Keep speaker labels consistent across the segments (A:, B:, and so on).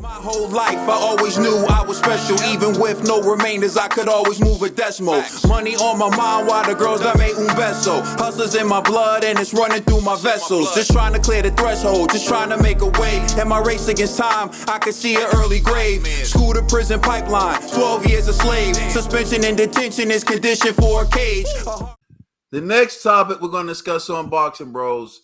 A: My whole life, I always knew I was special. Even with no remainders, I could always move a decimal. Money on my mind while the girls that made un beso. Hustlers in my blood and it's running through my vessels. Just trying to clear the threshold, just trying to make a way. In my race against time, I could see an early grave. School to prison pipeline, 12 years a slave. Suspension and detention is conditioned for a cage.
B: The next topic we're going to discuss on Boxing Bros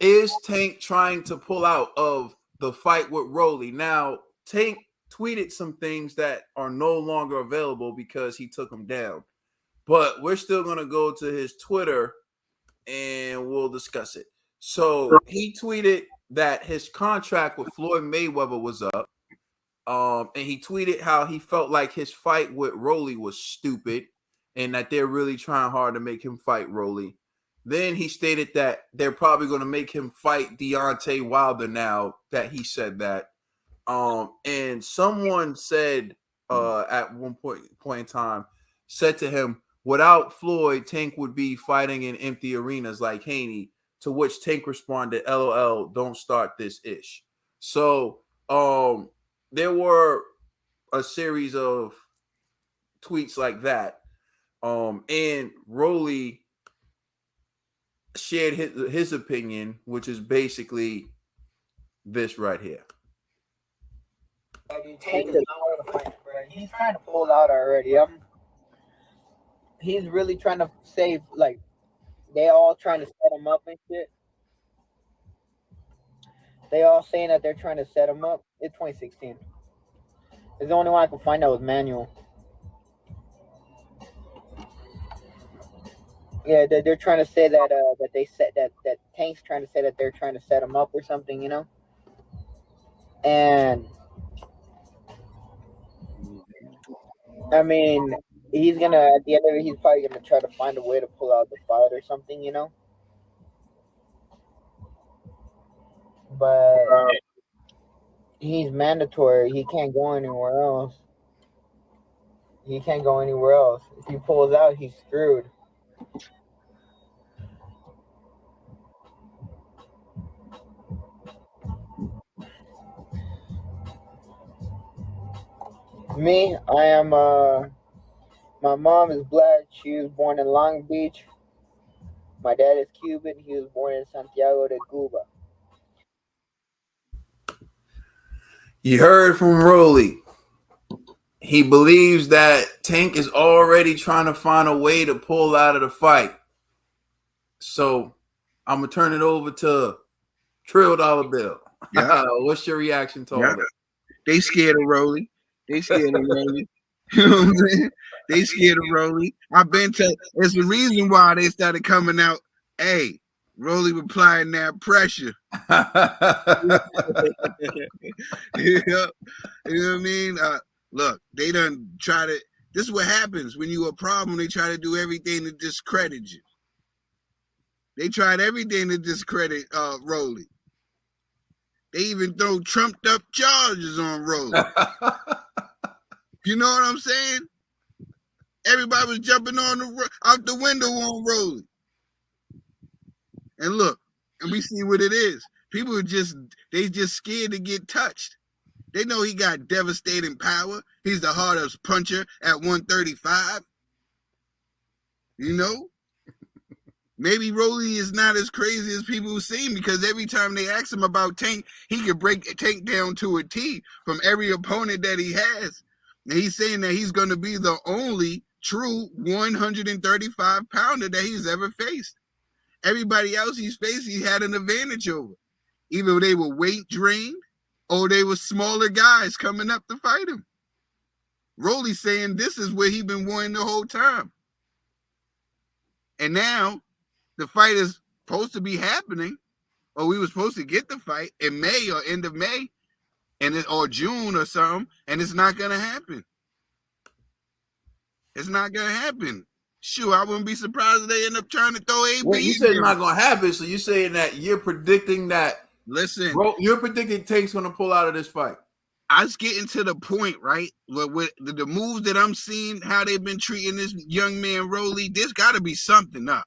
B: is Tank trying to pull out of the fight with Rolly. Now, Tank tweeted some things that are no longer available because he took them down. But we're still going to go to his Twitter and we'll discuss it. So he tweeted that his contract with Floyd Mayweather was up. And he tweeted how he felt like his fight with Rolly was stupid and that they're really trying hard to make him fight Rolly. Then he stated that they're probably going to make him fight Deontay Wilder now that he said that. And someone said at one point in time, said to him, without Floyd, Tank would be fighting in empty arenas like Haney, to which Tank responded, LOL, don't start this ish. So there were a series of tweets like that. And Rolly shared his opinion, which is basically this right here.
C: He's trying to pull out already. He's really trying to save, like, they all trying to set him up and shit. They all saying that they're trying to set him up. It's 2016. It's the only one I can find out was Manuel. Yeah, they're trying to say that that they said that Tank's trying to say that they're trying to set him up or something, you know. And I mean, he's gonna, at the end of it, he's probably gonna try to find a way to pull out the fight or something, you know. But he's mandatory. He can't go anywhere else. He can't go anywhere else. If he pulls out, he's screwed. Me, I am, my mom is black. She was born in Long Beach. My dad is Cuban. He was born in Santiago de Cuba.
B: You heard from Rolly. He believes that Tank is already trying to find a way to pull out of the fight. So I'm going to turn it over to Trill Dollar Bill. Yeah. What's your reaction to all that?
D: They scared of Rolly. They scared of Rolly. You know what I'm saying? They scared of Rolly. I've been to, it's the reason why they started coming out. Hey, Rolly applying that pressure. You know what I mean? Look, they done try to, this is what happens when you a problem. They try to do everything to discredit you. They tried everything to discredit Rolly. They even throw trumped up charges on Rolly. You know what I'm saying? Everybody was jumping on out the window on Rolly. And look, and we see what it is. People are just scared to get touched. They know he got devastating power. He's the hardest puncher at 135. You know? Maybe Rolly is not as crazy as people seem, because every time they ask him about Tank, he could break Tank down to a T from every opponent that he has. And he's saying that he's going to be the only true 135 pounder that he's ever faced. Everybody else he's faced, he had an advantage over. Either they were weight drained or they were smaller guys coming up to fight him. Rolly's saying this is where he's been wanting the whole time. And now the fight is supposed to be happening, or we were supposed to get the fight in May or end of May, or June or something, and it's not going to happen. It's not going to happen. Sure, I wouldn't be surprised if they end up trying to throw AB.
B: Well, you said it's not going to happen, so you're saying that you're predicting that.
D: Listen,
B: you're predicting Tank's going to pull out of this fight.
D: I was getting to the point, right? With the moves that I'm seeing, how they've been treating this young man Rolly, there's got to be something up.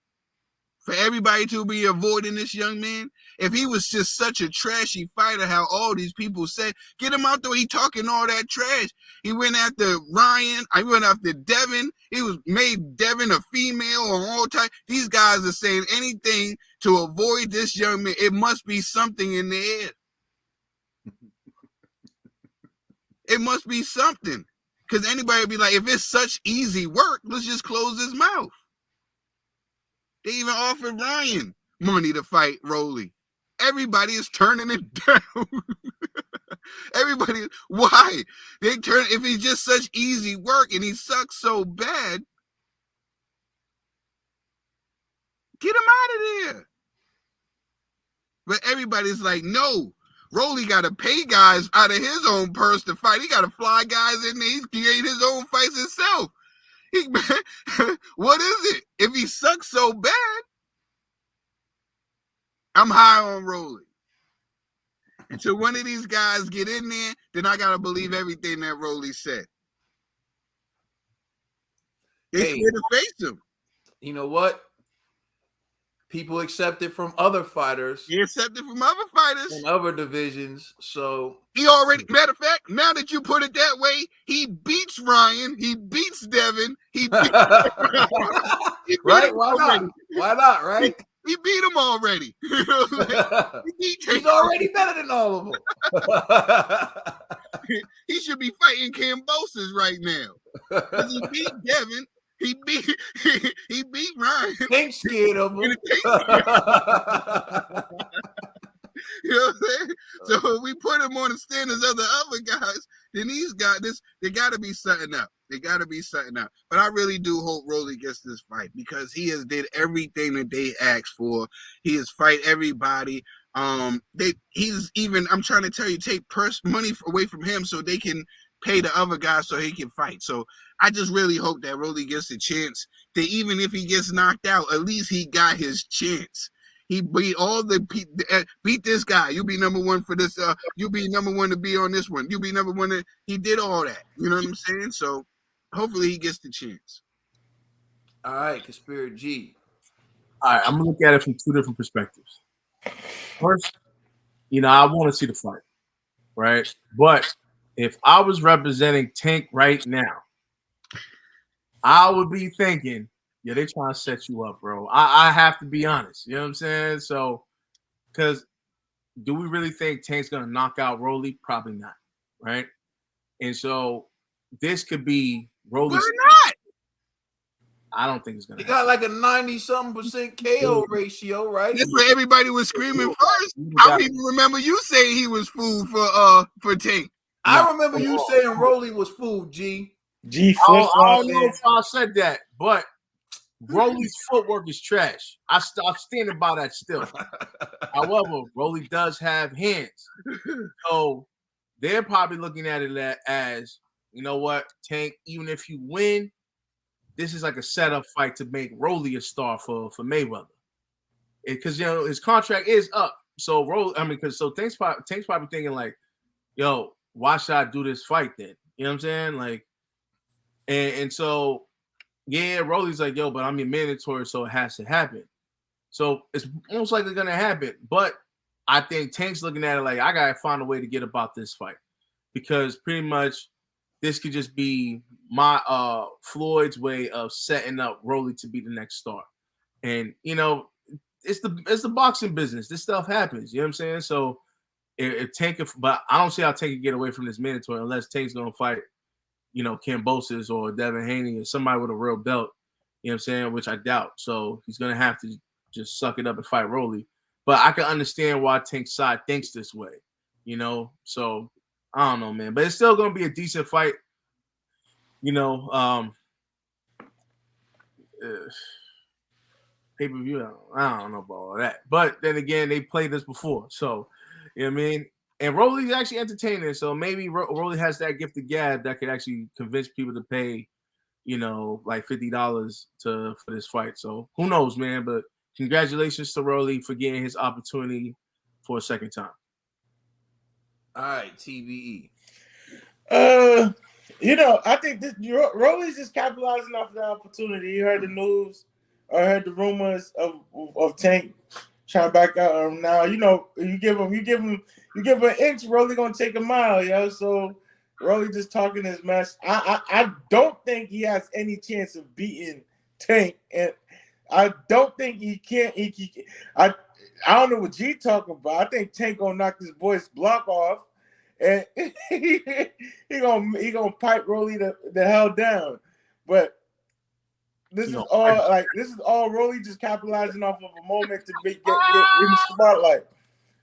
D: for everybody to be avoiding this young man? If he was just such a trashy fighter, how all these people say, get him out there. He talking all that trash. He went after Ryan. I went after Devin. He was made Devin a female or all type. These guys are saying anything to avoid this young man. It must be something in the air. It must be something. Because anybody would be like, if it's such easy work, let's just close his mouth. They even offered Ryan money to fight Rolly. Everybody is turning it down. Everybody, why? They turn, if he's just such easy work and he sucks so bad, get him out of there. But everybody's like, no, Rolly got to pay guys out of his own purse to fight. He got to fly guys in there. He's creating his own fights himself. What is it? If he sucks so bad, I'm high on Rolly. Until one of these guys get in there, then I gotta believe everything that Rolly said. They scared to face him.
B: You know what? People accept it from other fighters.
D: He accepted from other fighters
B: in other divisions. So
D: he already, matter of fact, now that you put it that way, he beats Ryan, he beats Devin, he beats he
B: right? Why not? Why not? Right?
D: He beat him already.
B: He's already better than all of them.
D: He should be fighting Cambosis right now. Because he beat Devin. He beat Ryan.
B: Ain't scared of him.
D: You know what I'm saying? So if we put him on the standards of the other guys, then he's got this. They got to be something up. They got to be something up. But I really do hope Rolly gets this fight because he has did everything that they asked for. He has fight everybody. He's even. I'm trying to tell you, take money away from him so they can pay the other guy so he can fight. So I just really hope that Rolly gets a chance. That even if he gets knocked out, at least he got his chance. He beat all the beat this guy. You be number one for this. You be number one to be on this one. You be number one. He did all that. You know what I'm saying? So hopefully he gets the chance.
B: All right, Conspiracy G.
E: All right, I'm gonna look at it from two different perspectives. First, I want to see the fight, right? But if I was representing Tank right now, I would be thinking, yeah, they trying to set you up, bro. I have to be honest. You know what I'm saying? So, because do we really think Tank's going to knock out Rolly? Probably not, right? And so this could be Rolly's.
D: Why not?
E: I don't think it's going to
B: He got like a 90-something% KO ratio, right?
D: That's what everybody was screaming first. I don't even remember you saying he was food for Tank.
B: I remember you saying Rolly was food, G.
E: I don't know if I said that, but Rolly's footwork is trash. I'm standing by that still. However, Rolly does have hands. So they're probably looking at it as, you know what, Tank, even if you win, this is like a setup fight to make Rolly a star for Mayweather. Because, his contract is up. So, Tank's probably thinking like, yo, why should I do this fight then? You know what I'm saying? Like, and so, yeah, Rolly's like, yo, but I'm your mandatory, so it has to happen. So it's most likely going to happen. But I think Tank's looking at it like, I got to find a way to get about this fight. Because pretty much this could just be my Floyd's way of setting up Rolly to be the next star. And, it's the boxing business. This stuff happens. You know what I'm saying? So if Tank, but I don't see how Tank can get away from this mandatory unless Tank's going to fight, Cambosis or Devin Haney or somebody with a real belt, you know what I'm saying, which I doubt. So he's going to have to just suck it up and fight Rolly. But I can understand why Tank's side thinks this way, So I don't know, man. But it's still going to be a decent fight, pay-per-view, I don't know about all that. But then again, they played this before. So, you know what I mean? And Rolly's actually entertaining, so maybe Rolly has that gift of gab that could actually convince people to pay, like $50 for this fight. So who knows, man? But congratulations to Rolly for getting his opportunity for a second time.
B: All right, TBE.
F: I think Rolly's just capitalizing off the opportunity. You heard the news I heard the rumors of Tank trying to back out. Now you know you give him an inch, Rolly gonna take a mile, yo. So Rolly just talking his mess. I don't think he has any chance of beating Tank, and I don't think he can't. I don't know what G talking about. I think Tank gonna knock this boy's block off, and he gonna pipe Rolly the hell down. But this is all Rolly just capitalizing off of a moment to get in the spotlight.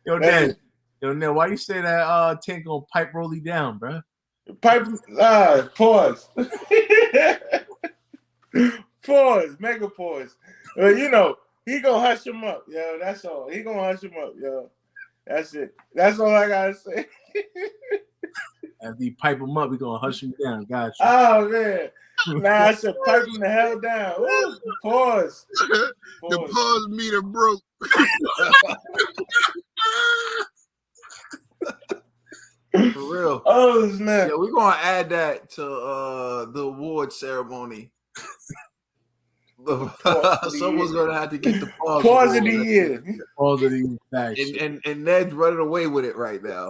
E: Yo, Dad. Yo, Ned, why you say that Tank gonna pipe Rolly down, bro?
F: Pipe pause. Pause, mega pause. You know, he gonna hush him up, yo. That's all. He gonna hush him up, yo. That's it. That's all I gotta say.
E: After you pipe him up, we gonna hush him down. Gotcha.
F: Oh man. Nah, I said pipe him the hell down. Ooh, pause.
D: The pause meter broke.
B: For real.
F: Oh snap.
B: Yeah, we're gonna add that to the award ceremony. Someone's gonna have to get the
F: pause of the year.
E: Pause of the year.
B: And Ned's running away with it right now.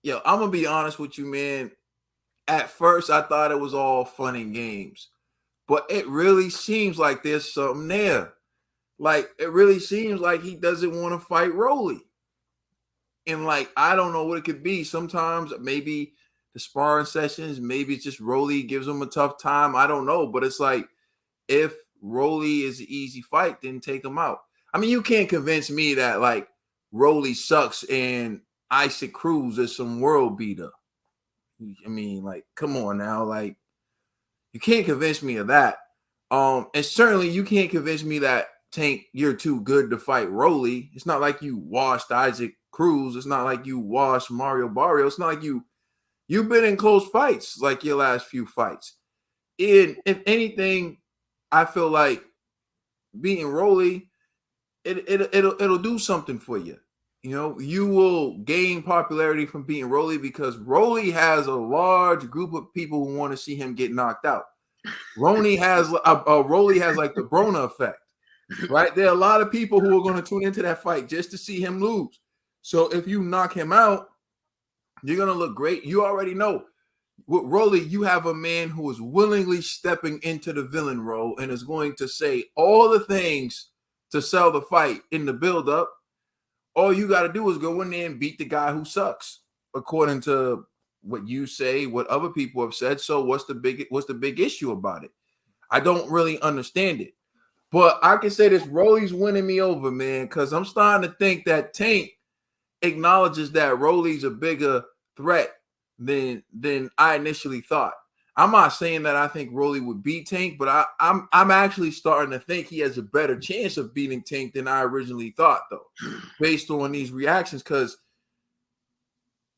B: Yo, I'm gonna be honest with you, man. At first, I thought it was all fun and games, but it really seems like there's something there. Like, it really seems like he doesn't want to fight Rolly. And, like, I don't know what it could be. Sometimes maybe the sparring sessions, maybe it's just Rolly gives him a tough time. I don't know. But it's like, if Rolly is an easy fight, then take him out. I mean, you can't convince me that, like, Rolly sucks and Isaac Cruz is some world beater. I mean, like, come on now. Like, you can't convince me of that. And certainly you can't convince me that, Tank, you're too good to fight Rolly. It's not like you washed Isaac Cruz. It's not like you washed Mario Barrio. It's not like you've been in close fights like your last few fights. If anything, I feel like beating Rolly, it'll do something for you. You know, you will gain popularity from beating Rolly because Rolly has a large group of people who want to see him get knocked out. Rolly has like the Brona effect, right? There are a lot of people who are going to tune into that fight just to see him lose. So if you knock him out, you're going to look great. You already know with Rolly, you have a man who is willingly stepping into the villain role and is going to say all the things to sell the fight in the build-up. All you got to do is go in there and beat the guy who sucks, according to what you say, what other people have said. So what's the big issue about it? I don't really understand it. But I can say this, Rolly's winning me over, man, because I'm starting to think that Tank acknowledges that Rolly's a bigger threat than I initially thought. I'm not saying that I think Rolly would beat Tank, but I'm actually starting to think he has a better chance of beating Tank than I originally thought, though, based on these reactions. Because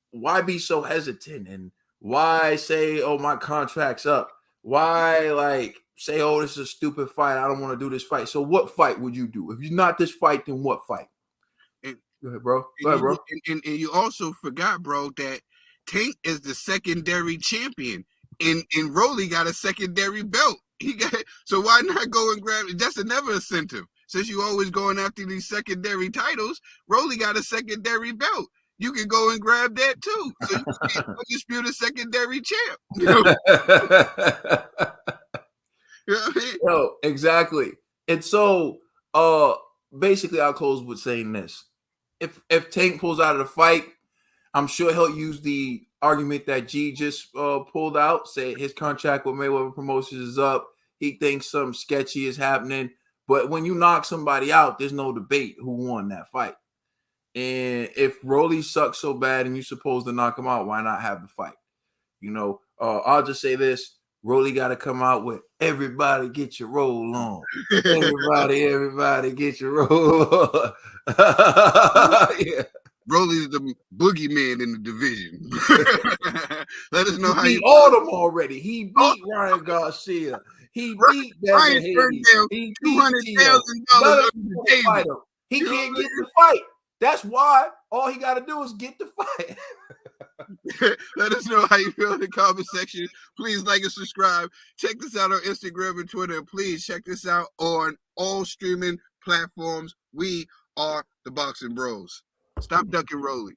B: why be so hesitant and why say, "Oh, my contract's up"? Why like say, "Oh, this is a stupid fight. I don't want to do this fight." So, what fight would you do if you're not this fight? Then what fight? Go ahead, bro.
D: And you also forgot, bro, that Tank is the secondary champion. And Rolly got a secondary belt. So why not go and grab it? That's another incentive. Since you always going after these secondary titles, Rolly got a secondary belt. You can go and grab that too. So you can dispute a secondary champ. You know? You know what I mean?
B: No, exactly. And so basically I'll close with saying this. If Tank pulls out of the fight, I'm sure he'll use the argument that G just pulled out, say his contract with Mayweather Promotions is up. He thinks something sketchy is happening. But when you knock somebody out, there's no debate who won that fight. And if Rolly sucks so bad and you're supposed to knock him out, why not have the fight? You know, I'll just say this. Rolly got to come out with everybody get your roll on. Everybody get your roll on. Yeah.
D: Rolly's the boogeyman in the division. Let us know how
B: he
D: you
B: beat all them already. He beat Ryan Garcia. He beat Devin Haney. He beat $200,000. He can't get the fight. That's why all he got to do is get the fight.
D: Let us know how you feel in the comment section. Please like and subscribe. Check this out on Instagram and Twitter. And please check this out on all streaming platforms. We are the Boxing Bros. Stop ducking Rolly.